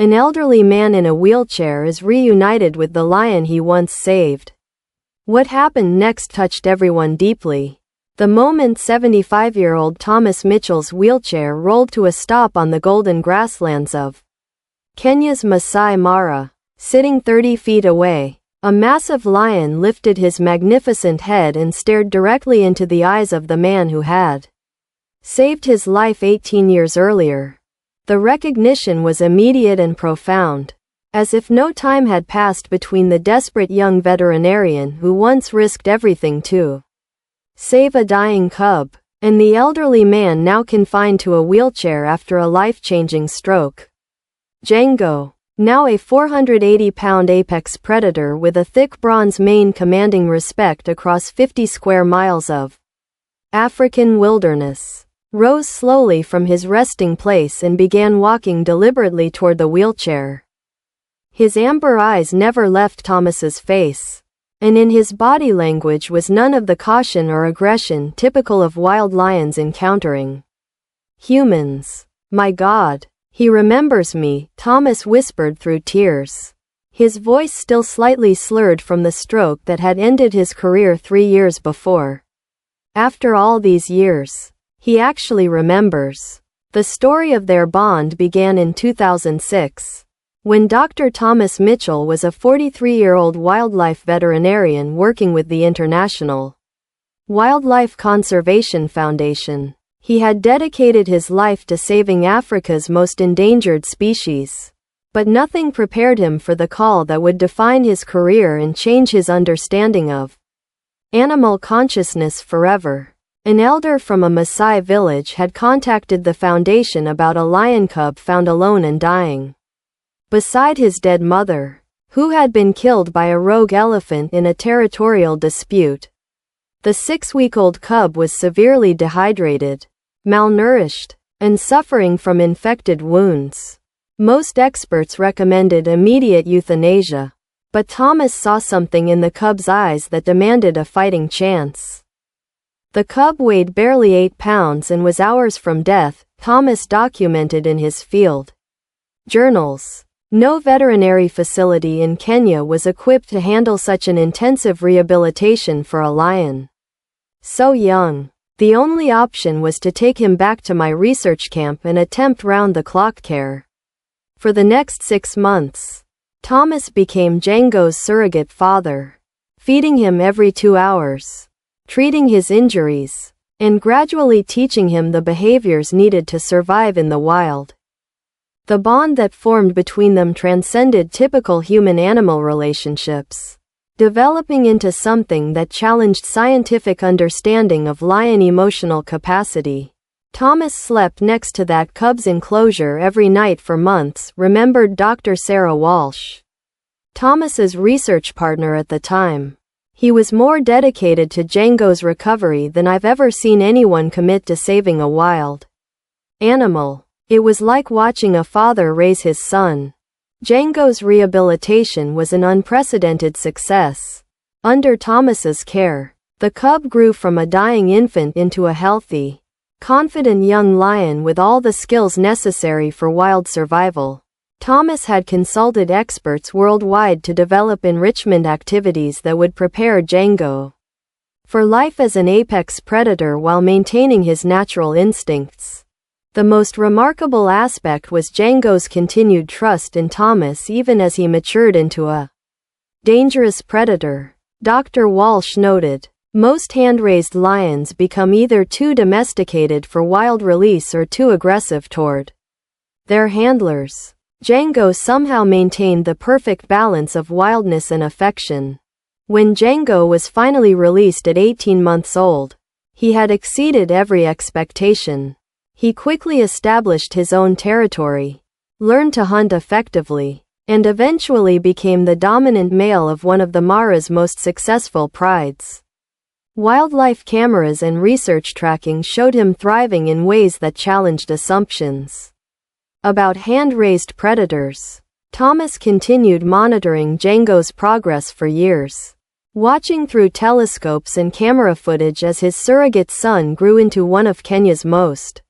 An elderly man in a wheelchair is reunited with the lion he once saved. What happened next touched everyone deeply. The moment 75-year-old Thomas Mitchell's wheelchair rolled to a stop on the golden grasslands of Kenya's Masai Mara. Sitting 30 feet away, a massive lion lifted his magnificent head and stared directly into the eyes of the man who had saved his life 18 years earlier. The recognition was immediate and profound, as if no time had passed between the desperate young veterinarian who once risked everything to save a dying cub, and the elderly man now confined to a wheelchair after a life-changing stroke. Django, now a 480-pound apex predator with a thick bronze mane commanding respect across 50 square miles of African wilderness, rose slowly from his resting place and began walking deliberately toward the wheelchair. His amber eyes never left Thomas's face, and in his body language was none of the caution or aggression typical of wild lions encountering humans. "My God, he remembers me," Thomas whispered through tears, his voice still slightly slurred from the stroke that had ended his career 3 years before. After all these years, he actually remembers. The story of their bond began in 2006, when Dr. Thomas Mitchell was a 43-year-old wildlife veterinarian working with the International Wildlife Conservation Foundation. He had dedicated his life to saving Africa's most endangered species. But nothing prepared him for the call that would define his career and change his understanding of animal consciousness forever. An elder from a Maasai village had contacted the foundation about a lion cub found alone and dying beside his dead mother, who had been killed by a rogue elephant in a territorial dispute. The 6-week-old cub was severely dehydrated, malnourished, and suffering from infected wounds. Most experts recommended immediate euthanasia, but Thomas saw something in the cub's eyes that demanded a fighting chance. The cub weighed barely 8 pounds and was hours from death, Thomas documented in his field journals. No veterinary facility in Kenya was equipped to handle such an intensive rehabilitation for a lion so young. The only option was to take him back to my research camp and attempt round-the-clock care. For the next 6 months, Thomas became Django's surrogate father, feeding him every 2 hours, treating his injuries, and gradually teaching him the behaviors needed to survive in the wild. The bond that formed between them transcended typical human-animal relationships, developing into something that challenged scientific understanding of lion emotional capacity. Thomas slept next to that cub's enclosure every night for months, remembered Dr. Sarah Walsh, Thomas's research partner at the time. He was more dedicated to Django's recovery than I've ever seen anyone commit to saving a wild animal. It was like watching a father raise his son. Django's rehabilitation was an unprecedented success. Under Thomas's care, the cub grew from a dying infant into a healthy, confident young lion with all the skills necessary for wild survival. Thomas had consulted experts worldwide to develop enrichment activities that would prepare Django for life as an apex predator while maintaining his natural instincts. The most remarkable aspect was Django's continued trust in Thomas even as he matured into a dangerous predator. Dr. Walsh noted, most hand-raised lions become either too domesticated for wild release or too aggressive toward their handlers. Django somehow maintained the perfect balance of wildness and affection. When Django was finally released at 18 months old, he had exceeded every expectation. He quickly established his own territory, learned to hunt effectively, and eventually became the dominant male of one of the Mara's most successful prides. Wildlife cameras and research tracking showed him thriving in ways that challenged assumptions about hand-raised predators. Thomas continued monitoring Django's progress for years, watching through telescopes and camera footage as his surrogate son grew into one of Kenya's most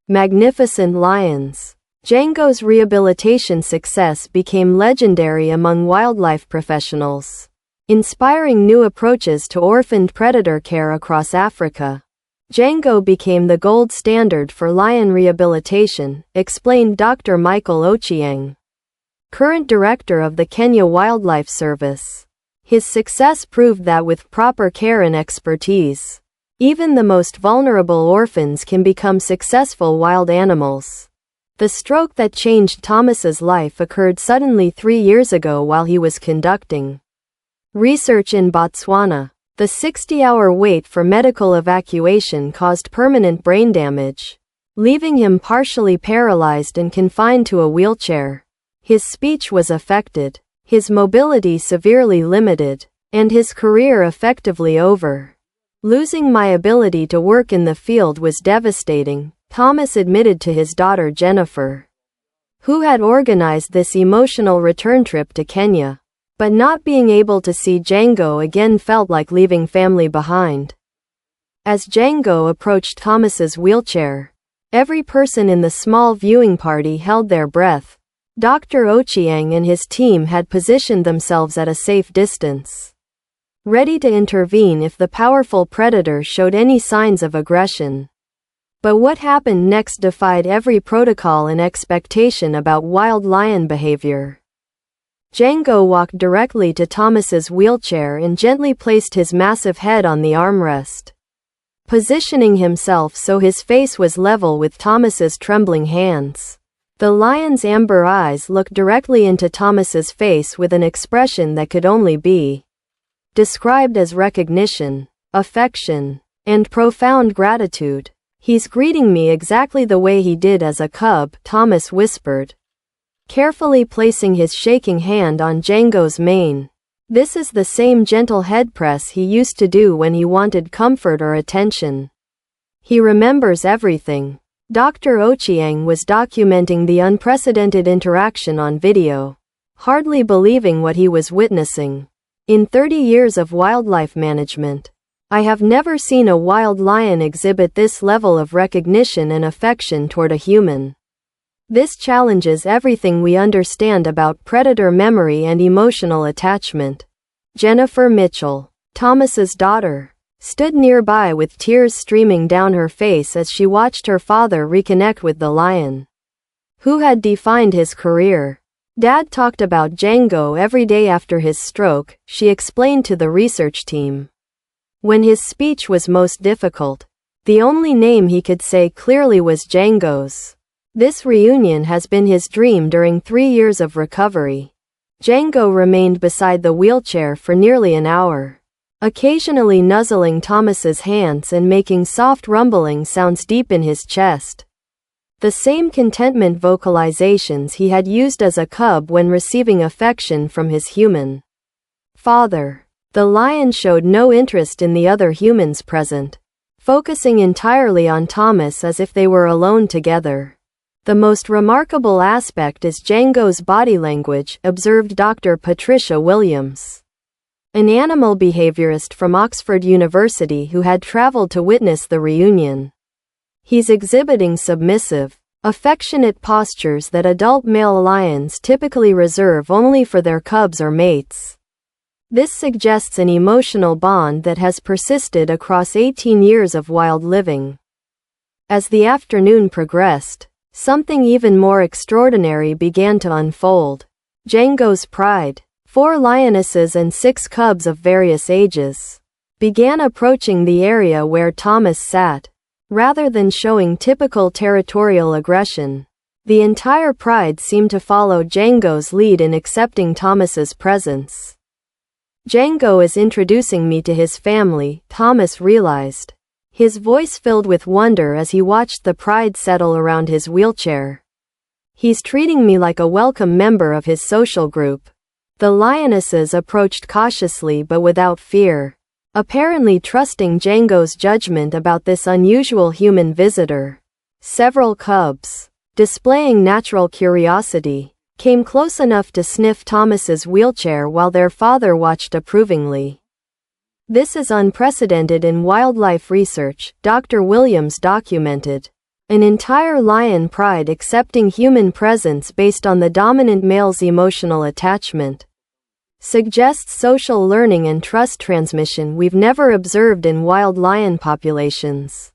magnificent lions. Django's rehabilitation success became legendary among wildlife professionals, inspiring new approaches to orphaned predator care across Africa. Django became the gold standard for lion rehabilitation, explained Dr. Michael Ochieng, current director of the Kenya Wildlife Service. His success proved that with proper care and expertise, even the most vulnerable orphans can become successful wild animals. The stroke that changed Thomas's life occurred suddenly 3 years ago while he was conducting research in Botswana. The 60-hour wait for medical evacuation caused permanent brain damage, leaving him partially paralyzed and confined to a wheelchair. His speech was affected, his mobility severely limited, and his career effectively over. Losing my ability to work in the field was devastating, Thomas admitted to his daughter Jennifer, who had organized this emotional return trip to Kenya. But not being able to see Django again felt like leaving family behind. As Django approached Thomas's wheelchair, every person in the small viewing party held their breath. Dr. Ochieng and his team had positioned themselves at a safe distance, ready to intervene if the powerful predator showed any signs of aggression. But what happened next defied every protocol and expectation about wild lion behavior. Django walked directly to Thomas's wheelchair and gently placed his massive head on the armrest, positioning himself so his face was level with Thomas's trembling hands. The lion's amber eyes looked directly into Thomas's face with an expression that could only be described as recognition, affection, and profound gratitude. "He's greeting me exactly the way he did as a cub," Thomas whispered, carefully placing his shaking hand on Django's mane. "This is the same gentle head press he used to do when he wanted comfort or attention. He remembers everything." Dr. Ochieng was documenting the unprecedented interaction on video, hardly believing what he was witnessing. "In 30 years of wildlife management, I have never seen a wild lion exhibit this level of recognition and affection toward a human. This challenges everything we understand about predator memory and emotional attachment." Jennifer Mitchell, Thomas's daughter, stood nearby with tears streaming down her face as she watched her father reconnect with the lion, who had defined his career. "Dad talked about Django every day after his stroke," she explained to the research team. "When his speech was most difficult, the only name he could say clearly was Django's. This reunion has been his dream during 3 years of recovery." Django remained beside the wheelchair for nearly an hour, occasionally nuzzling Thomas's hands and making soft rumbling sounds deep in his chest. The same contentment vocalizations he had used as a cub when receiving affection from his human father. The lion showed no interest in the other humans present, focusing entirely on Thomas as if they were alone together. "The most remarkable aspect is Django's body language," observed Dr. Patricia Williams, an animal behaviorist from Oxford University who had traveled to witness the reunion. "He's exhibiting submissive, affectionate postures that adult male lions typically reserve only for their cubs or mates. This suggests an emotional bond that has persisted across 18 years of wild living." As the afternoon progressed, something even more extraordinary began to unfold. Django's pride, 4 lionesses and 6 cubs of various ages, began approaching the area where Thomas sat. Rather than showing typical territorial aggression, the entire pride seemed to follow Django's lead in accepting Thomas's presence. "Django is introducing me to his family," Thomas realized, his voice filled with wonder as he watched the pride settle around his wheelchair. "He's treating me like a welcome member of his social group." The lionesses approached cautiously but without fear, apparently trusting Django's judgment about this unusual human visitor. Several cubs, displaying natural curiosity, came close enough to sniff Thomas's wheelchair while their father watched approvingly. "This is unprecedented in wildlife research," Dr. Williams documented. An entire lion pride accepting human presence based on the dominant male's emotional attachment. Suggests social learning and trust transmission we've never observed in wild lion populations.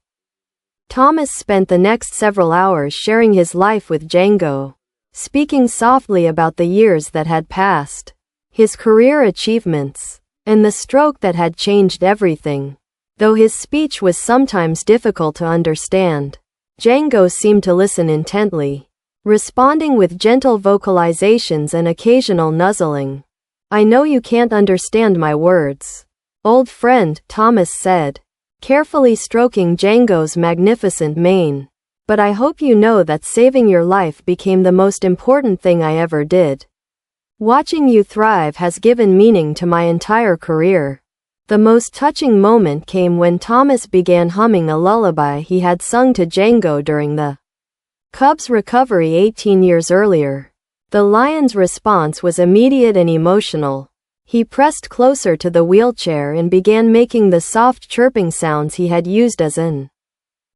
Thomas spent the next several hours sharing his life with Django, speaking softly about the years that had passed, his career achievements, and the stroke that had changed everything. Though his speech was sometimes difficult to understand, Django seemed to listen intently, responding with gentle vocalizations and occasional nuzzling. "I know you can't understand my words, old friend," Thomas said, carefully stroking Django's magnificent mane. "But I hope you know that saving your life became the most important thing I ever did. Watching you thrive has given meaning to my entire career." The most touching moment came when Thomas began humming a lullaby he had sung to Django during the cub's recovery 18 years earlier. The lion's response was immediate and emotional. He pressed closer to the wheelchair and began making the soft chirping sounds he had used as an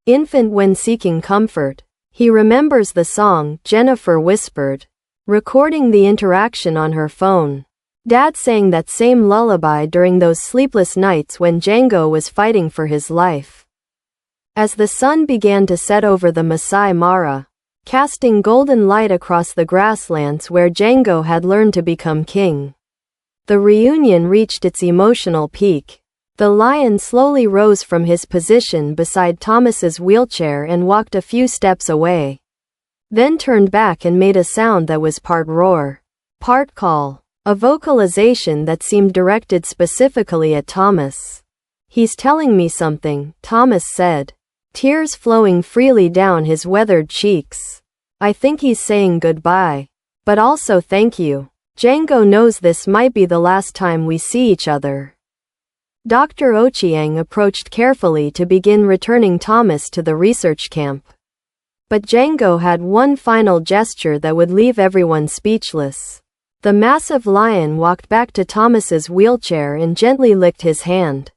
infant when seeking comfort. He remembers the song, Jennifer whispered, recording the interaction on her phone. Dad sang that same lullaby during those sleepless nights when Django was fighting for his life. As the sun began to set over the Masai Mara, casting golden light across the grasslands where Django had learned to become king, the reunion reached its emotional peak. The lion slowly rose from his position beside Thomas's wheelchair and walked a few steps away. Then turned back and made a sound that was part roar, part call. A vocalization that seemed directed specifically at Thomas. "He's telling me something," Thomas said, tears flowing freely down his weathered cheeks. "I think he's saying goodbye. But also thank you. Django knows this might be the last time we see each other." Dr. Ochieng approached carefully to begin returning Thomas to the research camp. But Django had one final gesture that would leave everyone speechless. The massive lion walked back to Thomas's wheelchair and gently licked his hand.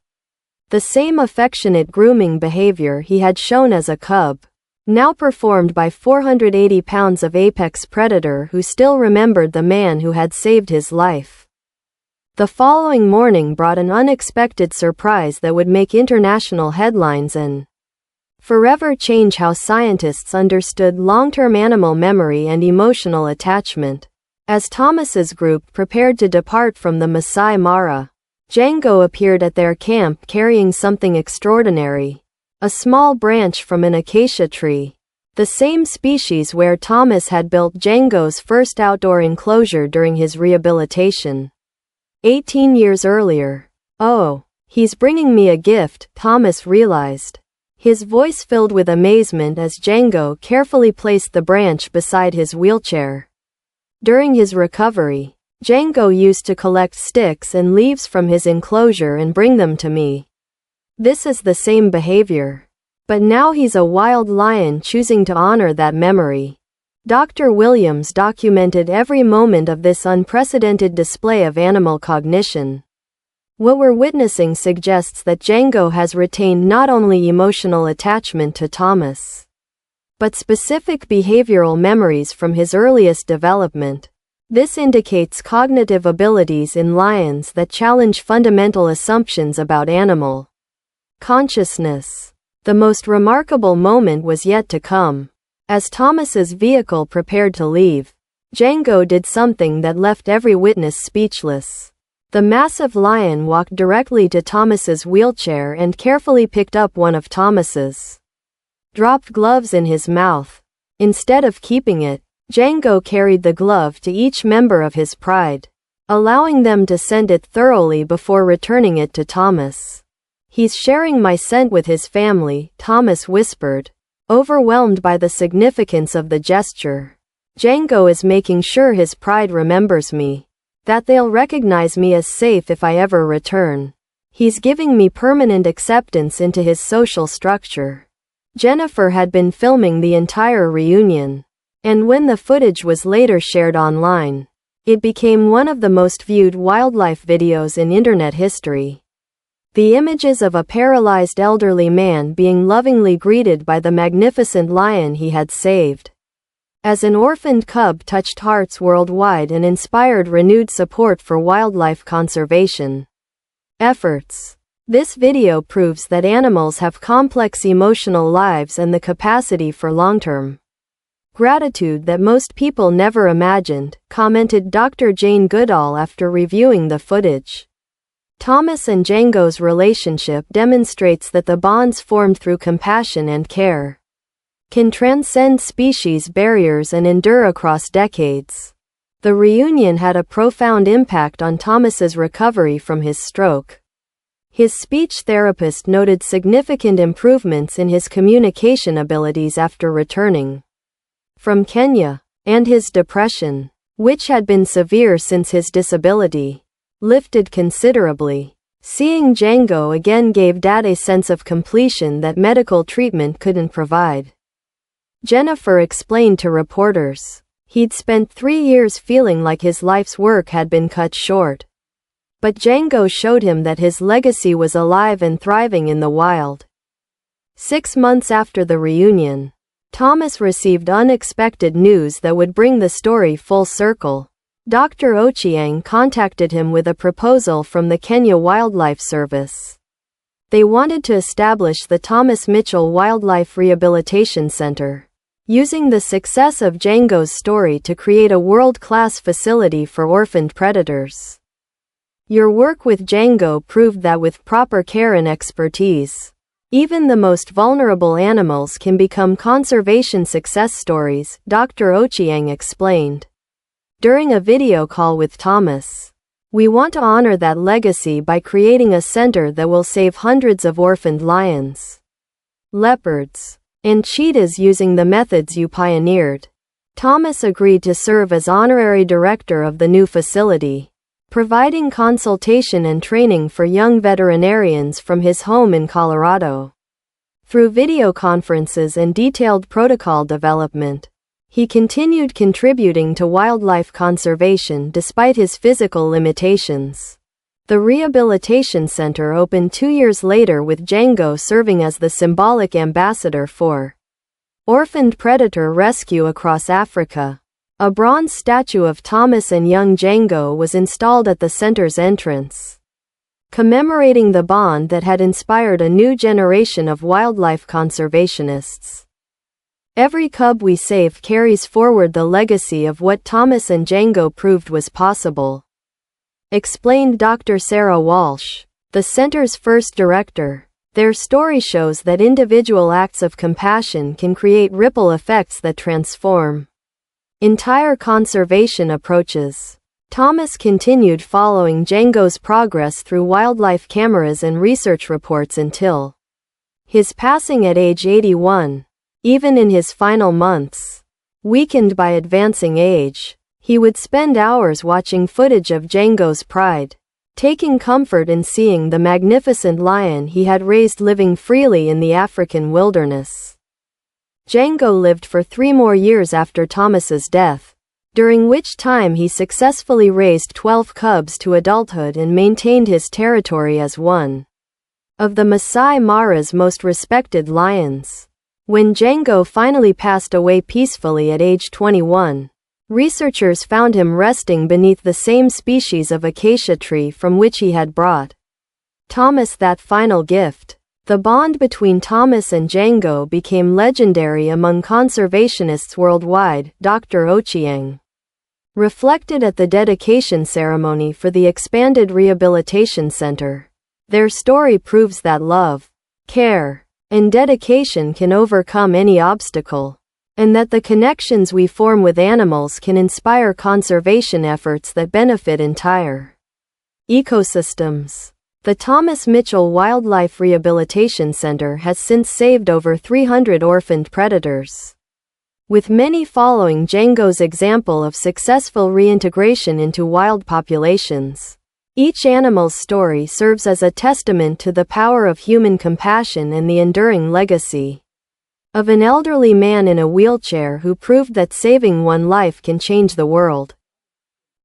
The same affectionate grooming behavior he had shown as a cub, now performed by 480 pounds of apex predator who still remembered the man who had saved his life. The following morning brought an unexpected surprise that would make international headlines and forever change how scientists understood long-term animal memory and emotional attachment. As Thomas's group prepared to depart from the Masai Mara, Django appeared at their camp carrying something extraordinary. A small branch from an acacia tree. The same species where Thomas had built Django's first outdoor enclosure during his rehabilitation 18 years earlier. "Oh, he's bringing me a gift," Thomas realized. His voice filled with amazement as Django carefully placed the branch beside his wheelchair. During his recovery, Django used to collect sticks and leaves from his enclosure and bring them to me. This is the same behavior. But now he's a wild lion choosing to honor that memory. Dr. Williams documented every moment of this unprecedented display of animal cognition. What we're witnessing suggests that Django has retained not only emotional attachment to Thomas, but specific behavioral memories from his earliest development. This indicates cognitive abilities in lions that challenge fundamental assumptions about animal consciousness. The most remarkable moment was yet to come. As Thomas's vehicle prepared to leave, Django did something that left every witness speechless. The massive lion walked directly to Thomas's wheelchair and carefully picked up one of Thomas's dropped gloves in his mouth. Instead of keeping it, Django carried the glove to each member of his pride, allowing them to scent it thoroughly before returning it to Thomas. "He's sharing my scent with his family," Thomas whispered, overwhelmed by the significance of the gesture. "Django is making sure his pride remembers me, that they'll recognize me as safe if I ever return. He's giving me permanent acceptance into his social structure." Jennifer had been filming the entire reunion, and when the footage was later shared online, it became one of the most viewed wildlife videos in internet history. The images of a paralyzed elderly man being lovingly greeted by the magnificent lion he had saved. As an orphaned cub touched hearts worldwide and inspired renewed support for wildlife conservation efforts. This video proves that animals have complex emotional lives and the capacity for long-term gratitude that most people never imagined, commented Dr. Jane Goodall after reviewing the footage. Thomas and Django's relationship demonstrates that the bonds formed through compassion and care can transcend species barriers and endure across decades. The reunion had a profound impact on Thomas's recovery from his stroke. His speech therapist noted significant improvements in his communication abilities after returning from Kenya, and his depression, which had been severe since his disability, lifted considerably. Seeing Django again gave Dad a sense of completion that medical treatment couldn't provide. Jennifer explained to reporters. He'd spent 3 years feeling like his life's work had been cut short. But Django showed him that his legacy was alive and thriving in the wild. 6 months after the reunion, Thomas received unexpected news that would bring the story full circle. Dr. Ochieng contacted him with a proposal from the Kenya Wildlife Service. They wanted to establish the Thomas Mitchell Wildlife Rehabilitation Center, using the success of Django's story to create a world-class facility for orphaned predators. Your work with Django proved that with proper care and expertise, even the most vulnerable animals can become conservation success stories, Dr. Ochieng explained. During a video call with Thomas, we want to honor that legacy by creating a center that will save hundreds of orphaned lions, leopards, and cheetahs using the methods you pioneered. Thomas agreed to serve as honorary director of the new facility, providing consultation and training for young veterinarians from his home in Colorado. Through video conferences and detailed protocol development, he continued contributing to wildlife conservation despite his physical limitations. The rehabilitation center opened 2 years later with Django serving as the symbolic ambassador for orphaned predator rescue across Africa. A bronze statue of Thomas and young Django was installed at the center's entrance, commemorating the bond that had inspired a new generation of wildlife conservationists. Every cub we save carries forward the legacy of what Thomas and Django proved was possible, explained Dr. Sarah Walsh, the center's first director. Their story shows that individual acts of compassion can create ripple effects that transform entire conservation approaches. Thomas continued following Django's progress through wildlife cameras and research reports until his passing at age 81. Even in his final months, weakened by advancing age, he would spend hours watching footage of Django's pride, taking comfort in seeing the magnificent lion he had raised living freely in the African wilderness. Django lived for 3 more years after Thomas's death, during which time he successfully raised 12 cubs to adulthood and maintained his territory as one of the Masai Mara's most respected lions. When Django finally passed away peacefully at age 21, researchers found him resting beneath the same species of acacia tree from which he had brought Thomas that final gift. The bond between Thomas and Django became legendary among conservationists worldwide, Dr. Ochieng reflected at the dedication ceremony for the expanded rehabilitation center. Their story proves that love, care, and dedication can overcome any obstacle, and that the connections we form with animals can inspire conservation efforts that benefit entire ecosystems. The Thomas Mitchell Wildlife Rehabilitation Center has since saved over 300 orphaned predators, with many following Django's example of successful reintegration into wild populations. Each animal's story serves as a testament to the power of human compassion and the enduring legacy of an elderly man in a wheelchair who proved that saving one life can change the world.